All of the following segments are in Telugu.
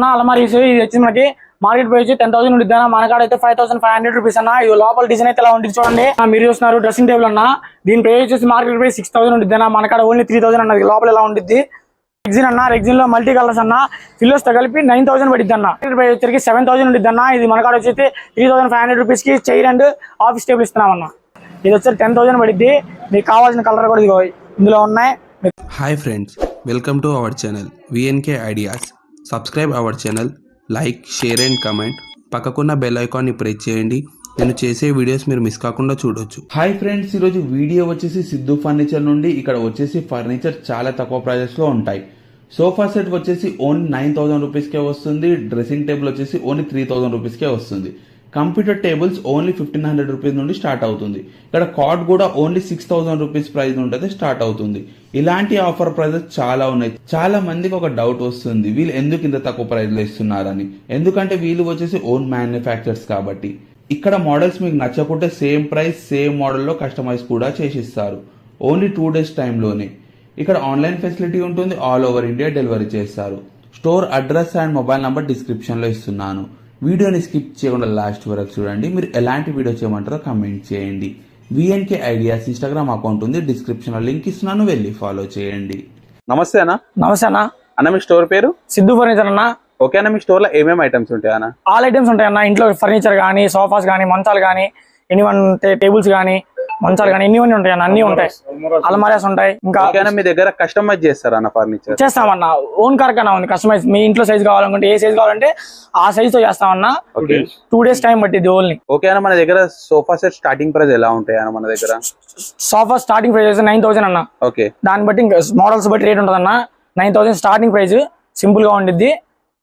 అలమారీస్ ఇది వచ్చి మనకి మార్కెట్ ప్రైస్ 10,000 ఉంటుంది అన్న. మన కాడ అయితే 5,500 రూపీస్ అన్న. ఇది లోపల డిజైన్ అయితే ఎలా ఉంటుంది చూడండి. మీరు చూస్తున్నారు డ్రెస్సింగ్ టేబుల్ అన్న. దీని ప్రైస్ వచ్చేసి మార్కెట్ ప్రైస్ 6,000 ఉంటుంది అన్న. మన కాడ ఓన్లీ 3,000 అన్నది. లోపల ఎలా ఉంటుంది రెగ్జిన్ అన్న. రెగ్జిన్ లో మల్టీ కలర్స్ అన్న. ఫిల్లోస్ తో కలిపి 9,000 పడుద్ది అన్న. ప్రైస్ వచ్చరికి 7,000 ఉంటుంది అన్న. ఇది మన కాడ వచ్చేసి 3,500 రూపీస్ కి చైర్ అండ్ ఆఫీస్ టేబుల్ ఇస్తున్నాం అన్న. ఇది వచ్చేసి 10,000 పడుద్ది. మీకు కావాల్సిన కలర్ కూడా ఇదిగో ఇందులో ఉన్నాయి. Hi friends, welcome to our channel VNK ideas. Subscribe our channel, like, share and comment. పక్కకున్న బెల్ ఐకాన్ని ప్రెస్ చేయండి. నేను చేసే వీడియోస్ మీరు మిస్ కాకుండా చూడొచ్చు. హాయ్ ఫ్రెండ్స్, ఈరోజు వీడియో వచ్చేసి సిద్ధు ఫర్నిచర్ నుండి. ఇక్కడ వచ్చేసి ఫర్నిచర్ చాలా తక్కువ ప్రైజెస్ లో ఉంటాయి. సోఫా సెట్ వచ్చేసి ఓన్లీ 9,000 రూపీస్కే వస్తుంది. డ్రెస్సింగ్ టేబుల్ వచ్చేసి ఓన్లీ 3,000 రూపీస్కే వస్తుంది. కంప్యూటర్ టేబుల్స్ ఓన్లీ 1,500 రూపీస్ నుండి స్టార్ట్ అవుతుంది. ఇక్కడ కార్డ్ కూడా ఓన్లీ 6,000 రూపీస్ ప్రైస్ నుండి స్టార్ట్ అవుతుంది. ఇలాంటి ఆఫర్ ప్రైజెస్ చాలా ఉన్నాయి. చాలా మందికి ఒక డౌట్ వస్తుంది, వీళ్ళు ఎందుకు ఇంత తక్కువ ప్రైస్ లో ఇస్తున్నారని. ఎందుకంటే వీళ్ళు వచ్చేసి ఓన్ మ్యానుఫ్యాక్చర్స్ కాబట్టి. ఇక్కడ మోడల్స్ మీకు నచ్చకుంటే సేమ్ ప్రైస్ సేమ్ మోడల్లో కస్టమైజ్ కూడా చేసిస్తారు. ఓన్లీ 2 days టైంలోనే. ఇక్కడ ఆన్లైన్ ఫెసిలిటీ ఉంటుంది. ఆల్ ఓవర్ ఇండియా డెలివరీ చేస్తారు. Store address and mobile number description లో ఇస్తున్నాను. వీడియోని స్కిప్ చేయకుండా లాస్ట్ వరకు చూడండి. మీరు ఎలాంటి వీడియో చేయమంటారో కమెంట్ చేయండి. VNK ఐడియాస్ ఇన్స్టాగ్రామ్ అకౌంట్ ఉంది, డిస్క్రిప్షన్ లో లింక్ ఇస్తున్నాను, వెళ్ళి ఫాలో చేయండి. నమస్తే అన్న. నమస్తే అన్న. అన్న మీ స్టోర్ పేరు? సిద్ధు ఫర్నిచర్ అన్న. ఓకే అన్న, మీ స్టోర్ లో ఏమేమి ఐటమ్స్ ఉంటాయి అన్న? ఆల్ ఐటమ్స్ ఉంటాయి అన్న. ఇంట్లో ఫర్నిచర్ కానీ, సోఫాస్ కానీ, మంచాలు కానీ, ఎనీవన్ టేబుల్స్ కానీ, మంచాలు కానీ ఎన్ని ఉంటాయి అన్న. అన్ని ఉంటాయి. అల్మారాస్ ఉంటాయి. ఇంకా మీ దగ్గర కస్టమైజ్ చేస్తారా అన్న ఫర్నిచర్? చేస్తామన్న. ఓన్ కార్ఖానా ఉంది. కస్టమైజ్ మీ ఇంట్లో సైజ్ కావాలనుకుంటే ఏ సైజ్ కావాలంటే ఆ సైజ్ తో చేస్తామన్నా. 2 days టైం పట్టింది ఓన్లీ. ఓకే అన్న, మన దగ్గర సోఫా సెట్ స్టార్టింగ్ ప్రైస్ ఎలా ఉంటాయి అన్న? మన దగ్గర సోఫా స్టార్టింగ్ ప్రైస్ 9,000 అన్న. ఓకే, దాన్ని బట్టి ఇంకా మోడల్స్ బట్టి రేట్ ఉంటుంది అన్న. 9,000 స్టార్టింగ్ ప్రైస్. సింపుల్ గా ఉండిద్ది.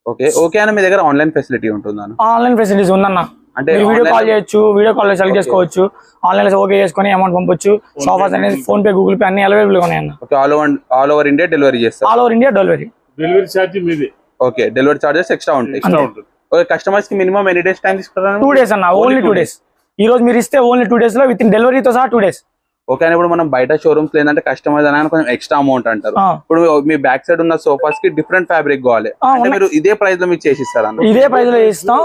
ఓకే ఓకే అన్న, మీ దగ్గర ఆన్లైన్ ఫెసిలిటీ ఉంటుందా? ఆన్లైన్ ఫెసిలిటీస్ ఉందన్న. అంటే వీడియో కాల్ చేయొచ్చు, వీడియో కాల్ లో సెలెక్ట్ చేసుకోవచ్చు, ఆన్లైన్ లో ఓకే చేసుకుని అమౌంట్ పంపొచ్చు. సోఫాస్ అనేది ఫోన్ పే, గూగుల్ పే అన్ని అవైలబుల్ గా ఉన్నాయన్న. ఆల్ ఓవర్ ఇండియా డెలివరీ చేస్తారు. All over India delivery. Delivery charge మీది. ఓకే, డెలివరీ చార్జెస్ ఎక్స్ట్రా ఉంటాయి. ఓకే, కస్టమర్స్ కి మినిమం ఎన్ని డేస్ టైం తీసుకుంటారు? 2 days అన్న. Only 2 days. ఈ రోజు మీరు ఇస్తే ఓన్లీ 2 days లో విత్ ఇన్ డెలివరీతో సహా 2 days. ఓకే అని, ఇప్పుడు మనం బయట షోరూమ్స్ ఏంటంటే కస్టమైజ్ అని కొంచెం ఎక్స్ట్రా అమౌంట్ అంటారు. ఇప్పుడు మీ బ్యాక్ సైడ్ ఉన్న సోఫాస్ కి డిఫరెంట్ ఫ్యాబ్రిక్ కావాలి అంటే మీరు ఇదే ప్రైస్ లో మీకు చేసిస్తారు అన్న? ఇదే ప్రైస్ లో ఇస్తాం.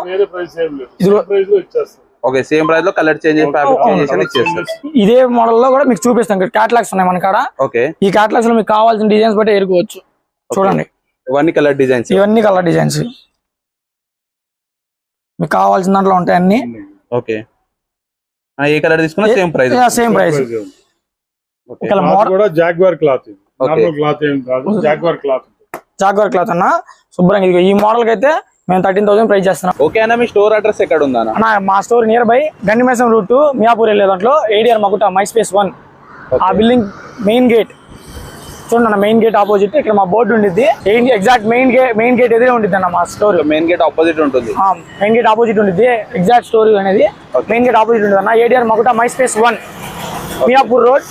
ఓకే, సేమ్ ప్రైస్ లో కలర్ చేంజ్, ఫ్యాబ్రిక్ చేంజ్ చేసి ఇచ్చేస్తారు. ఇదే మోడల్ లో కూడా మీకు చూపిస్తాం. క్యాటలాగ్స్ ఉన్నాయి మన కాడ. ఓకే, ఈ క్యాటలాగ్స్ లో మీకు కావాల్సిన డిజైన్స్ బట్టి ఎరుకోవచ్చు. చూడండి, ఇవన్నీ కలర్ డిజైన్స్. ఇవన్నీ కలర్ డిజైన్స్ మీకు కావాల్సిన దాంట్లో ఉంటాయి అన్ని. ఓకే, ఏ కలర్ తీసుకున్నా same price. Same price. Jaguar cloth. Jaguar cloth అన్న. శుభ్రంగా ఇదిగో ఈ మోడల్ కి అయితే మేము 13,000 ప్రైస్ చేస్తున్నాం. ఓకే అన్న, మీ స్టోర్ అడ్రస్ ఎక్కడ ఉందా అన్న? మా store nearby Gandimaisamma route Miyapur వెళ్ళే దాంట్లో ADR మగుట మై స్పేస్ 1 ఆ బిల్డింగ్ మెయిన్ గేట్ చూడండి. మెయిన్ గేట్ ఆపోజిట్ ఇక్కడ మా బోర్డు ఉండిద్ది. ఎగ్జాక్ట్ మెయిన్ గేట్ ఎదురే ఉంటుంది అన్న మా స్టోర్. మెయిన్ గేట్ ఆపోజిట్ ఉంటుంది. మెయిన్ గేట్ ఆపోజిట్ ఉంటుంది. ఎగ్జాక్ట్ స్టోర్ అనేది మెయిన్ గేట్ ఆపోజిట్ ఉంటుంది అన్న. ADR మగుట my space 1 Miyapur road,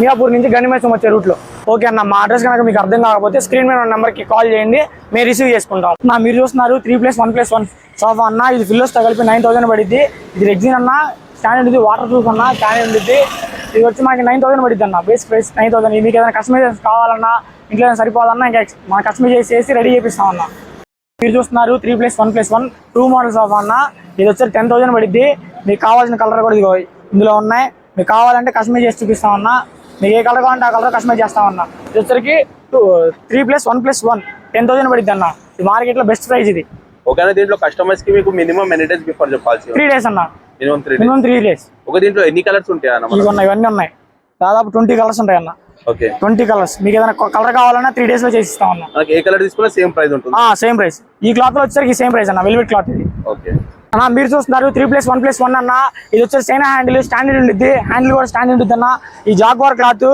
Miyapur నుంచి గండిమేసం వచ్చే రూట్ లో. ఓకే అన్న, మా అడ్రస్ కనుక మీకు అర్థం కాకపోతే స్క్రీన్ మీద నెంబర్ కి కాల్ చేయండి, మేము రిసీవ్ చేసుకుంటాం. మీరు చూస్తున్నారు 3+1+1 సోఫా అన్న. ఇది ఫిల్లోస్ తో కలిపి 9,000 పడిద్ది. ఇది రెగ్జిన్ అన్న. స్టాండర్డ్ ఇది వాటర్ ప్రూఫ్ అన్న. స్టాండర్డ్ ఉంటుంది. ఇది వచ్చి మనకి 9,000 పడిద్ది అన్న. Base price 9,000. మీకు ఏదైనా కస్టమైజ్ కావాలన్నా, ఇంట్లో ఏదైనా సరిపోవాలన్నా ఇంకా మనం కస్టమైజ్ చేసి రెడీ చేపిస్తామన్నా. మీరు చూస్తున్నారు 3+1+1 2 మోడల్ సోఫా అన్న. ఇది వచ్చి 10,000 పడిద్ది. మీకు కావాల్సిన కలర్ కూడా ఇదిగో ఇందులో ఉన్నాయి. మీకు కావాలంటే కస్టమైజ్ చేసి చూపిస్తామన్నా. మీకు ఏ కలర్ కావాలంటే ఆ కలర్ కస్టమైజ్ చేస్తామన్నా. ఇది వచ్చరికి 3+1+1 10,000 పడిద్ది అన్న. ఈ మార్కెట్ లో బెస్ట్ ప్రైస్ ఇది. ఓకే, దీంట్లో కస్టమైజ్ కి మీకు మినిమం ఎన్ని డేస్ బిఫోర్ చెప్పాల్సి? 3 days అన్న. Minimum 3 days. ఒక దీంట్లో ఎన్ని కలర్స్ ఉంటాయి అన్న? ఇవన్నీ ఉన్నాయి. దాదాపు 20 కలర్స్ ఉంటాయి అన్న. Okay, 20 colours. మీకు ఏదైనా కలర్ కావాలన్నా 3 days లో చేసిస్తాం అన్న. ఏ కలర్ తీసుకున్నా సేమ్ ప్రైస్ ఉంటుంది? Same price. ఈ క్లాత్ లో వచ్చేసరికి సేమ్ ప్రైస్ అన్న. వెల్వెట్ క్లాత్ ఇది. ఓకే అన్న, మీరు చూస్తున్నారు 3+1+1 అన్న. ఇది వచ్చేసి చైనా హ్యాండిల్. స్టాండర్డ్ ఉంటుంది. హ్యాండిల్ కూడా స్టాండర్డ్ ఉంటుంది అన్న. ఈ జాగ్వార్ క్లాత్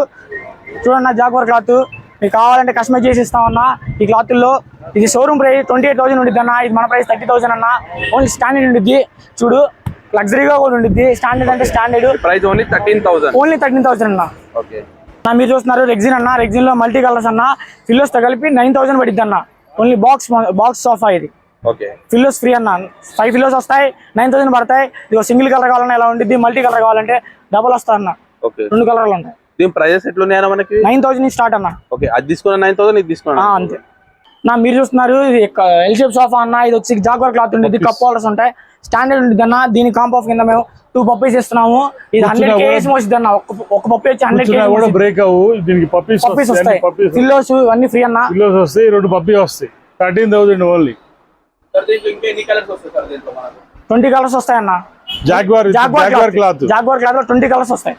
చూడన్న. జాగ్వార్ క్లాత్ మీకు కావాలంటే కస్టమైజ్ చేసి ఇస్తామన్నా. ఈ క్లాత్ లో ఇది షోరూమ్ ప్రైస్ 28,000 ఉంటుంది అన్న. ఇది మన ప్రైస్ 30,000 అన్న. ఓన్లీ స్టాండర్డ్ ఉంటుంది. చూడు, లగ్జరీగా కూడా ఉంటుంది. స్టాండర్డ్ అంటే స్టాండర్డ్. Price only 13,000. ఓన్లీ 13,000 అన్న. ఓకే, మీరు చూస్తున్నారు రెగ్జిన్ అన్న. రెగ్జిన్ లో మల్టీ కలర్స్ అన్న. ఫిల్లోస్ తో కలిపి 9,000 పడిద్ది అన్న. ఓన్లీ బాక్స్ సోఫా ఇది. ఓకే, ఫిల్లోస్ ఫ్రీ అన్న. 5 ఫిల్లోస్ వస్తాయి, 9,000 పడతాయి. ఇది సింగిల్ కలర్ కావాలన్నా ఎలా ఉంటుంది, మల్టీ కలర్ కావాలంటే డబుల్ వస్తాయి అన్న. 2 కలర్లు ఉంటాయి. దీని ప్రైజెస్ ఎట్లున్నాయన్నా మనకి? 9,000 స్టార్ట్ అన్న. ఓకే, అది తీసుకున్న 9,000, ఇది తీసుకున్నా అంతే. నా మీరు చూస్తున్నారు ఇది ఎల్ షేప్ సోఫా అన్న. ఇది వచ్చి జాగ్వార్ క్లాత్ ఉండేది, కప్ హోల్డర్స్ ఉంటాయి, స్టాండర్డ్ ఉంటుంది అన్న. దీని కాంప్ ఆఫ్ కింద మేము 2 పప్పీస్ ఇస్తున్నాము. ఇది 100 kgs మోసిద్ది అన్న. ఒక పప్పీ వచ్చి 100 kgs కూడా బ్రేక్ అవ్వు. దీనికి పప్పీస్ వస్తాయి, పిల్లోస్ అన్ని ఫ్రీ అన్న. పిల్లోస్ వస్తాయి, 2 పప్పీ వస్తాయి. 13,000 ఓన్లీ. 20 కలర్స్ వస్తాయి అన్న. జాగ్వార్ క్లాత్ లో 20 కలర్స్ వస్తాయి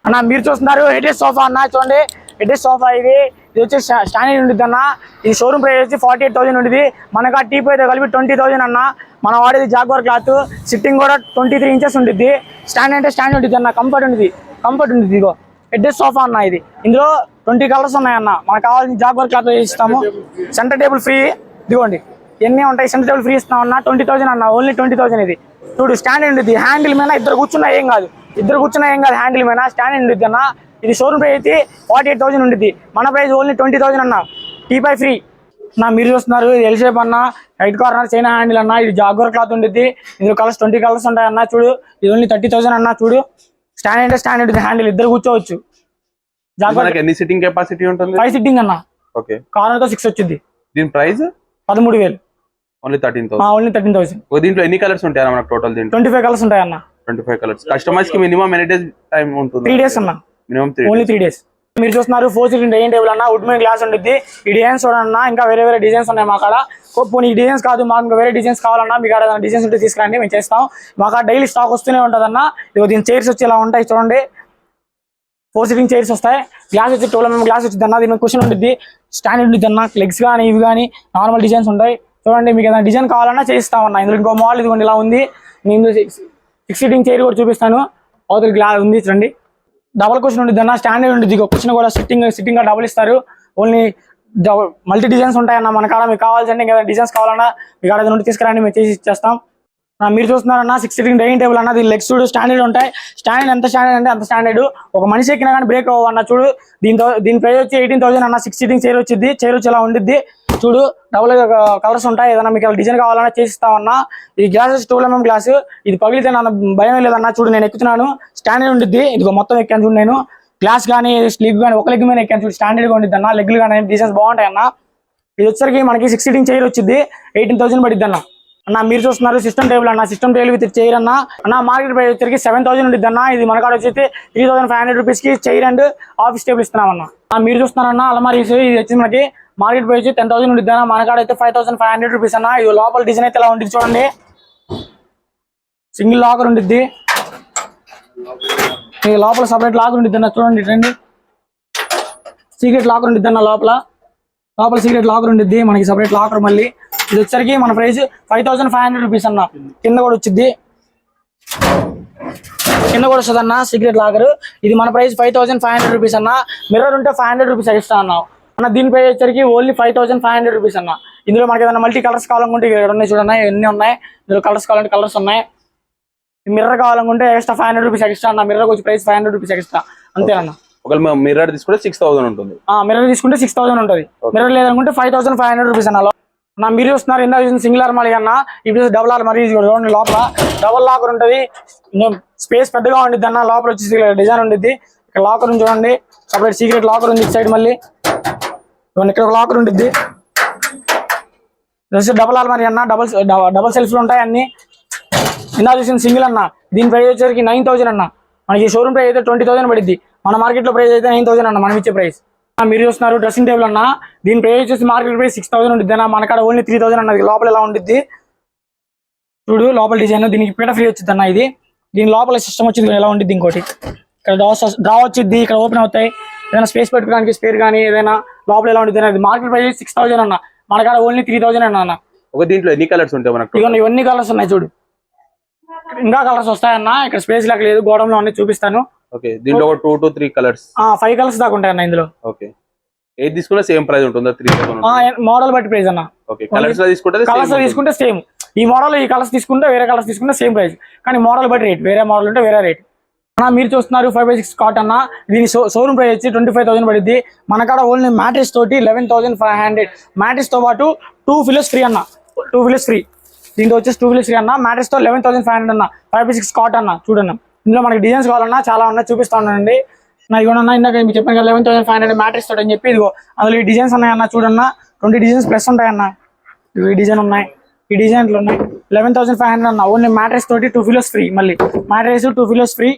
అన్న. మీరు చూస్తున్నారు హెడెస్ సోఫా అన్న. చూడండి హెడెస్ సోఫా ఇది వచ్చి స్టాండర్డ్ ఉంటుంది అన్న. ఇది షోరూమ్ ప్రైస్ వచ్చి 48,000 ఉంటుంది. మనకు ఆ టీప్ అయితే కలిపి 20,000 అన్న. మన వాడేది జాగ్వార్ క్లాత్. సిట్టింగ్ కూడా 23 ఇంచెస్ ఉంటుంది. స్టాండ్ అంటే స్టాండ్ ఉంటుంది అన్న. కంఫర్ట్ ఉంటుంది. ఇదిగో హెడెస్ సోఫా అన్న. ఇది ఇందులో 20 కలర్స్ ఉన్నాయన్న. మనకు కావాల్సిన జాగ్వార్ క్లాత్ ఇస్తాము. Centre table free. ఇదిగోండి ఎన్ని ఉంటాయి, సెంటర్ టేబుల్ ఫ్రీ ఇస్తాం అన్న. 20,000 అన్న. ఓన్లీ 20,000 ఇది. చూడు స్టాండ్ ఉంటుంది. హ్యాండిల్ మీద ఇద్దరు కూర్చున్నా ఏం కాదు. హ్యాండిల్ మీద స్టాండ్ ఉంటుంది అన్న. ఇది షోరూమ్ ప్రైస్ అయితే 48,000 ఉంటుంది. మన ప్రైస్ ఓన్లీ 20,000 అన్న. టీపై ఫ్రీ నా. మీరు చూస్తున్నారు ఇది ఎల్ షేప్ అన్న. హైట్ కార్నర్ చైనా హ్యాండిల్ అన్న. ఇది జాగ్వార్ క్లాత్ ఉంటుంది. ఇందులో కలర్స్ 20 కలర్స్ ఉంటాయి అన్న. చూడు ఇది ఓన్లీ 30,000 అన్న. చూడు స్టాండ్ అంటే స్టాండ్ ఉంటుంది. హ్యాండిల్ ఇద్దరు కూర్చోవచ్చు. జాగ్వార్ ఎన్ని సిట్టింగ్ కెపాసిటీ ఉంటుంది? 5 సిట్టింగ్ అన్న. ఓకే, కార్నర్ తో 6 వచ్చింది. దీని ప్రైస్ 13,000. ఓన్లీ 13,000. ఓన్లీ 13,000. దీంట్లో ఎన్ని కలర్స్ ఉంటాయి అన్న మనకు టోటల్? దీంట్లో 25 కలర్స్ ఉంటాయి అన్న. 25 కలర్స్. కస్టమర్స్ కి మినిమం ఎన్ని డేస్ టైం ఉంటుంది? 3 days అన్న. Minimum 3 only 3 days. మీరు చూస్తున్నారు 4 సీటింగ్ డైనింగ్ టేబుల్ అన్న. వుడ్ మీద గ్లాస్ ఉంటుంది. ఈ డిజైన్స్ చూడన్నా ఇంకా వేరే డిజైన్స్ ఉన్నాయి మా కాడ. పోనీ ఈ డిజైన్స్ కాదు, మాకు ఇంకా వేరే డిజైన్స్ కావాలన్నా మీ కాడ డిజైన్స్ ఉంటే తీసుకురండి, మేము చేస్తాం. మా కాడ డైలీ స్టాక్ వస్తూనే ఉంటుంది అన్న. ఇదిగో దీని చైర్స్ వచ్చి ఇలా ఉంటాయి చూడండి. 4 సీటింగ్ చైర్స్ వస్తాయి. గ్లాస్ వచ్చి 12 mm గ్లాస్ వచ్చింది అన్న. దీని క్వశ్చన్ ఉంటుంది. స్టాండ్ ఉంటుంది అన్న. లెగ్స్ కానీ ఇవి కానీ నార్మల్ డిజైన్స్ ఉంటాయి చూడండి. మీకు ఏదైనా డిజైన్ కావాలన్నా చేయిస్తామన్నా. ఇందులో ఇంకో మోడల్ ఇదిగోండి ఇలా ఉంది. నేను 6 సీటింగ్ చైర్ కూడా చూపిస్తాను. అవతల గ్లాస్ ఉంది చూడండి. డబల్ క్వశ్చన్ ఉంటుంది అన్న. స్టాండర్డ్ ఉంటుంది. క్వశ్చన్ కూడా సిట్టింగ్ గా డబుల్ ఇస్తారు. ఓన్లీ మల్టీ డిజైన్స్ ఉంటాయన్న మన కాడ. మీకు కావాల్సింటే ఇంకా డిజైన్స్ కావాలన్నా మీ కాడ నుండి తీసుకురండి, మేము చేసి ఇచ్చేస్తాం. మీరు చూస్తున్నారన్న 6 సీటింగ్ డైనింగ్ టేబుల్ అన్న. దీని లెగ్స్ చూడు స్టాండర్డ్ ఉంటాయి. స్టాండర్డ్ ఎంత స్టాండర్డ్ అంటే అంత స్టాండర్డ్. ఒక మనిషి ఎక్కినా కానీ బ్రేక్ అవ్వన్న. చూడు దీని ప్రైస్ వచ్చి 18,000 అన్న. 6 సీటింగ్ చైర్ వచ్చింది. చైర్ వచ్చి ఇలా ఉండిద్ది. చూడు డబుల్ కలర్స్ ఉంటాయి. ఏదన్నా మీకు డిజైన్ కావాలన్నా చేసిస్తామన్నా. ఈ గ్లాసెస్ 12 mm గ్లాస్. ఇది పగిలితే నా భయం లేదన్నా. చూడు నేను ఎక్కుతున్నాను. స్టాండర్డ్ ఉంటుంది. ఇదిగో మొత్తం ఎక్కాను చూడు. నేను గ్లాస్ కానీ స్లిగ్ కానీ ఒక లెగ్ మీద ఎక్కాను చూడు. స్టాండర్డ్గా ఉంటుంది అన్న. లెగ్లు కానీ డిజైన్స్ బాగుంటాయి అన్న. ఇది వచ్చరికి మనకి 6 సీటింగ్ చైర్ వచ్చింది. 18,000 పడిద్ది అన్న. మీరు చూస్తున్నారు సిస్టమ్ టేబుల్ అన్న. సిస్టమ్ టేబుల్ విత్ చైర్ అన్న. మార్కెట్ ప్రైస్ వచ్చరికి 7,000 ఉంటుంది అన్న. ఇది మన కాడ వచ్చి 3,500 రూపీస్ కి చైర్ అండ్ ఆఫీస్ టేబుల్ ఇస్తున్నాం అన్న. మీరు చూస్తున్నారన్న అలమారీస్. ఇది వచ్చి మనకి మార్కెట్ ప్రైస్ 10,000 ఉంటుంది అన్న. మన కాడ అయితే 5,500 రూపీస్ అన్న. ఇది లోపల డిజైన్ అయితే ఇలా ఉంటుంది చూడండి. సింగిల్ లాకర్ ఉంటుంది. లోపల సపరేట్ లాకర్ ఉంటుంది అన్న. చూడండి రండి. సీక్రెట్ లాకర్ ఉంటుంది అన్న. లోపల సీక్రెట్ లాకర్ ఉంటుంది మనకి. సపరేట్ లాకర్ మళ్ళీ. ఇది వచ్చరికి మన ప్రైస్ 5,500 రూపీస్ అన్న. కింద కూడా వచ్చింది. కింద కూడా వస్తుంది అన్న సీక్రెట్ లాకర్. ఇది మన ప్రైస్ 5,500 రూపీస్ అన్న. మిర్రర్ ఉంటే 500 రూపీస్ ఎక్స్ట్రా అన్న. దీని ప్రైస్ వచ్చరికి ఓన్లీ 5,500 రూపీస్ అన్న. ఇందులో మనకి ఏదైనా మల్టీ కలర్స్ కావాలనుకుంటే ఇక్కడ ఉన్నాయి చూడండి. ఎన్ని ఉన్నాయి ఇందులో. కలర్స్ కావాలంటే కలర్స్ ఉన్నాయి. మిర్రర్ కావాలనుకుంటే ఎక్స్ట్రా 500 రూపీస్ ఎక్స్ట్రా అన్న. మిర్రర్ వచ్చి ప్రైస్ 500 రూపీస్ ఎక్స్ట్రా అంతేనన్న. ఒకవేళ మిర్రర్ తీసుకుంటే 6,000 ఉంటుంది. మిర్రర్ తీసుకుంటే 6,000 ఉంటుంది. మిర్రర్ లేదనుకుంటే 5,500 రూపీస్ అన్న. మీరు చూస్తున్నారు ఇందాక చూసిన సింగిల్ అర్మాలి అన్న. ఇప్పుడు డబుల్ అర్మాలి చూడండి. లోపల డబుల్ లాకర్ ఉంటుంది. స్పేస్ పెద్దగా ఉంటుంది అన్న. లోపల వచ్చి డిజైన్ ఉంటుంది. ఇక్కడ లాకర్ ఉంది చూడండి. సపరేట్ సీక్రెట్ లాకర్ ఉంది. ఇటు సైడ్ మళ్ళీ ఇక్కడ ఒక లాకర్ ఉంటుంది. డబుల్ అర్మాలి అన్న. డబుల్ సెల్ఫ్లు ఉంటాయి అన్ని. ఇందాక చూసిన సింగిల్ అన్న. దీని ప్రైస్ వచ్చేసరికి 9,000 అన్న. మనకి షోరూమ్ ప్రైస్ అయితే 20,000 పడింది. మన మార్కెట్ లో ప్రైస్ అయితే 9,000 అన్న. మనం ఇచ్చే ప్రైస్. మీరు చూస్తున్నారు డ్రెస్సింగ్ టేబుల్ అన్న. దీని ప్రైస్ వచ్చేసి మార్కెట్ ప్రైస్ 6,000 ఉంటుంది అన్న. మన కాడ ఓన్లీ 3,000 అన్నది. లోపల ఎలా ఉంటుంది చూడు. లోపల డిజైన్. దీనికి పీట ఫ్రీ వచ్చింది అన్న. ఇది దీని లోపల సిస్టమ్ వచ్చింది ఎలా ఉంటుంది. ఇంకోటి ఇక్కడ డ్రా వచ్చింది. ఇక్కడ ఓపెన్ అవుతాయి. ఏదైనా స్పేస్ పెట్టుకోవడానికి స్పేర్ కానీ ఏదైనా లోపల ఎలా ఉంటుంది అనేది. మార్కెట్ ప్రైస్ 6,000 అన్న. మన కాడ ఓన్లీ 3,000 అన్న. ఒక దీంట్లో ఎన్ని కలర్స్ ఉంటాయి మనకు? ఇవన్నీ కలర్స్ ఉన్నాయి చూడు. ఇంకా కలర్స్ వస్తాయన్న. ఇక్కడ స్పేస్ లాగా లేదు. గోడంలో అన్ని చూపిస్తాను. ఓకే, దీంట్లో ఒక 2 to 3 కలర్స్. 5 కలర్స్ దాకా ఉంటాయి అన్న ఇందులో. ఓకే, ఏది తీసుకున్నా సేమ్ ప్రైస్ ఉంటుందా? 3,000 మోడల్ బట్టి ప్రైస్ అన్న. ఓకే, కలర్స్ లో తీసుకుంటే సేమ్. ఈ మోడల్ ఈ కలర్స్ తీసుకుంటే వేరే కలర్స్ తీసుకుంటే సేమ్ ప్రైస్. కానీ మోడల్ బట్టి రేట్. వేరే మోడల్ ఉంటే వేరే రేట్. మీరు చూస్తున్నారు 5x6 కాట్ అన్న. దీని షోరూమ్ ప్రైస్ వచ్చి 25,000 పడింది. మన కాడ ఓన్లీ మ్యాట్రెస్ తోటి 11,500. మ్యాట్రెస్ తో పాటు 2 పిల్లోస్ ఫ్రీ అన్న. 2 పిల్లోస్ ఫ్రీ. దీంతో వచ్చేసి 2 పిల్లోస్ ఫ్రీ అన్న. మ్యాట్రెస్ తో 11,500 అన్న. 5x6 కాట్ అన్న. చూడన్న ఇందులో మనకి డిజైన్స్ కావాలన్నా చాలా ఉన్నాయి. చూపిస్తా ఉన్నానండి. నా ఇవ్వనన్నా ఇందాక మీకు చెప్పాను కదా 11,500 మ్యాట్రెస్ తోటి అని చెప్పి. ఇదిగో అందులో ఈ డిజైన్స్ ఉన్నాయన్న. చూడన్నా 20 డిజైన్స్ ప్లస్ ఉంటాయన్న. ఈ డిజైన్ ఉన్నాయి, ఈ డిజైన్లు ఉన్నాయి. 11,500 అన్న. ఓన్లీ మ్యాట్రెస్ తోటి 2 పిలోస్ ఫ్రీ. మళ్ళీ మ్యాట్రెస్ 2 పిలోస్ ఫ్రీ,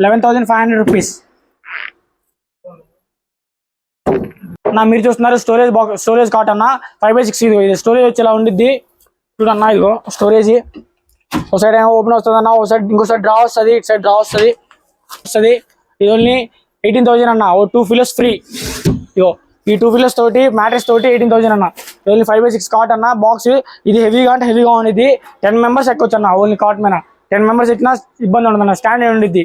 11,500 రూపీస్. నా మీరు చూస్తున్నారు స్టోరేజ్ కాట్ అన్న. 5x6 ఇది స్టోరేజ్ వచ్చేలా ఉండిద్ది చూడన్నా. ఇదిగో స్టోరేజ్ ఒక సైడ్ ఏమో ఓపెన్ వస్తుంది అన్న, ఒక సైడ్ ఇంకో సైడ్ డ్రా వస్తుంది, ఇటు సైడ్ డ్రా వస్తుంది. ఇది ఓన్లీ 18,000 అన్న. ఓ 2 పిలోస్ ఫ్రీ. ఇగో ఈ 2 పిలోస్ తోటి మ్యాట్రెస్ తోటి 18,000 అన్న. ఓన్లీ 5x6 కాట్ అన్న. బాక్స్ ఇది హెవీగా అంటే హెవీగా ఉండేది. 10 మెంబర్స్ ఎక్కొచ్చు అన్న. ఓన్లీ కాట్ మీద 10 మెంబర్స్ ఎక్కినా ఇబ్బంది ఉండదు అన్న. స్టాండర్డ్ ఉండిద్ది.